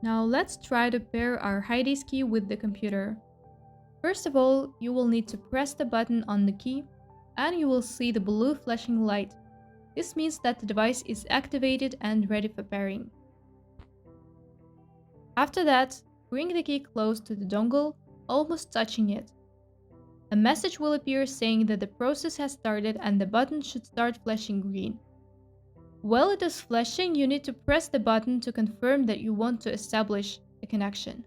Now let's try to pair our Hideez key with the computer. First of all, you will need to press the button on the key and you will see the blue flashing light. This means that the device is activated and ready for pairing. After that, bring the key close to the dongle, almost touching it. A message will appear saying that the process has started and the button should start flashing green. While it is flashing, you need to press the button to confirm that you want to establish a connection.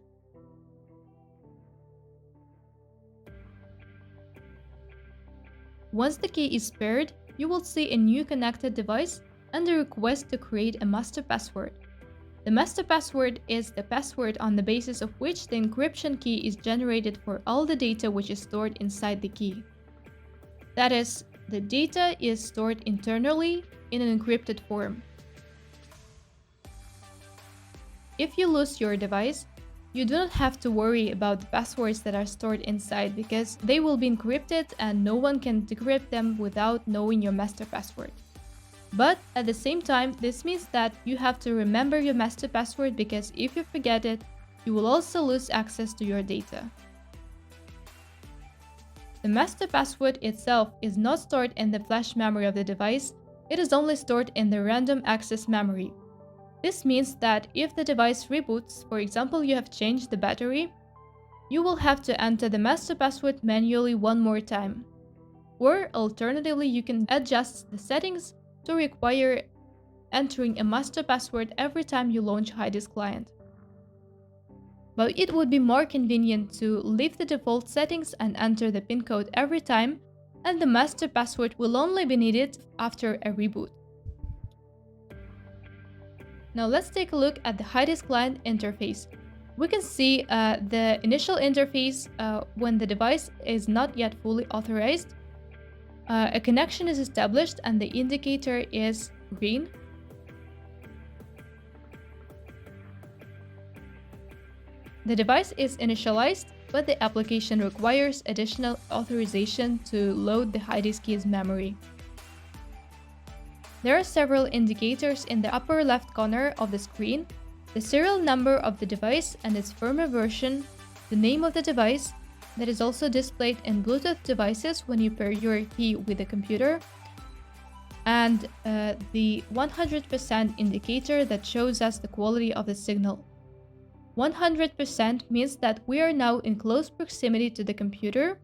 Once the key is paired, you will see a new connected device and a request to create a master password. The master password is the password on the basis of which the encryption key is generated for all the data which is stored inside the key. That is, the data is stored internally in an encrypted form. If you lose your device, you do not have to worry about the passwords that are stored inside because they will be encrypted and no one can decrypt them without knowing your master password. But at the same time, this means that you have to remember your master password because if you forget it, you will also lose access to your data. The master password itself is not stored in the flash memory of the device, it is only stored in the random access memory. This means that if the device reboots, for example you have changed the battery, you will have to enter the master password manually one more time. Or alternatively, you can adjust the settings to require entering a master password every time you launch Hideez client. But it would be more convenient to leave the default settings and enter the PIN code every time, and the master password will only be needed after a reboot. Now let's take a look at the Hideez client interface. We can see the initial interface when the device is not yet fully authorized. A connection is established and the indicator is green. The device is initialized, but the application requires additional authorization to load the Hideez key's memory. There are several indicators in the upper left corner of the screen: the serial number of the device and its firmware version, the name of the device, that is also displayed in Bluetooth devices when you pair your key with a computer, and the 100% indicator that shows us the quality of the signal. 100% means that we are now in close proximity to the computer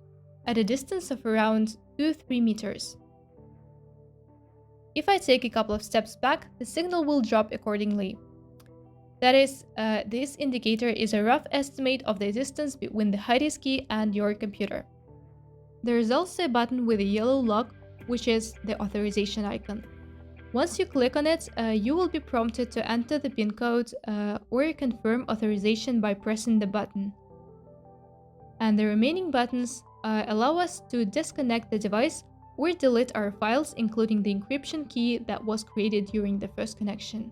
at a distance of around 2-3 meters. If I take a couple of steps back, the signal will drop accordingly. That is, this indicator is a rough estimate of the distance between the Hideez key and your computer. There is also a button with a yellow lock, which is the authorization icon. Once you click on it, you will be prompted to enter the PIN code or confirm authorization by pressing the button. And the remaining buttons allow us to disconnect the device or delete our files, including the encryption key that was created during the first connection.